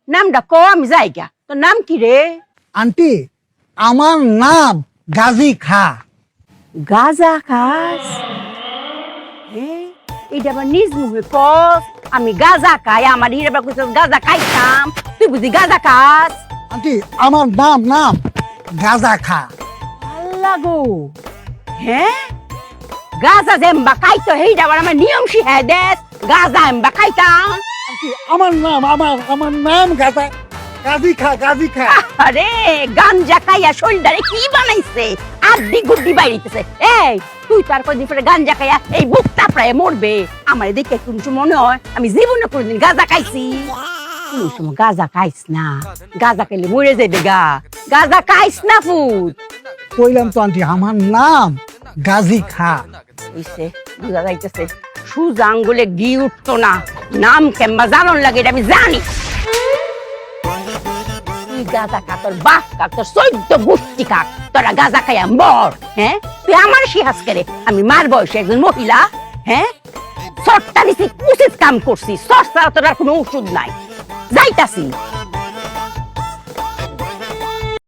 নামটা ক আমি যাইগা। তোর নাম কি রে? আন্টি আমার নাম গাজী খা। গাজা খাস? এইটা আবার নিজ মুখে কস আমি গাজা খাই, আমার হিরে কইছ গাজা খাইতাম, তুই বুঝি গাজা খাস? আন্টি আমার নাম গাজা খা। আল্লাহ গো, হ্যাঁ গাজা যে এম্বা খাইতো সেইটা আবার আমার নিয়ম শিখাই দেস, গাজা এম্বা খাইতাম। আন্টি আমার নাম গাজী খা। আরে গাঞ্জা খাইয়া শরীরটারে কি বানাইছে, আড্ডি গুড্ডি বাইরিতেছে। এই তুই তার কদিন পরে গাঞ্জা খাইয়া এই বুক তাপড়ায় মরবে। আমার দেখে কোন সময় মনে হয় আমি জীবনে কোনদিন গাঁজা খাইছি? কোন সময় গাঁজা খাইস না, গাঁজা খাইলে মরে যাবে গা। গাঁজা খাইস না ফুট। কইলাম তো আন্টি আমার নাম গাজী খা। বুঝছে, বুঝা যাইতেছে সুজা আঙ্গুলে ঘি উঠতো না, নাম কেমবা জানন লাগে এটা আমি জানি। তুই গাঁজা খা, তোর বাপ খা, তোর 14 গোষ্ঠী খাক, তোরা গাঁজা খাইয়া মর। হ্যাঁ তুই আমার সিহাস করে, আমি মার বয়সে একজন মহিলা। হ্যাঁ সরটা দিছি, উচিত কাম করছি, সর ছাড়া তোর আর কোনো ওষুধ নাই। যাইতাছি।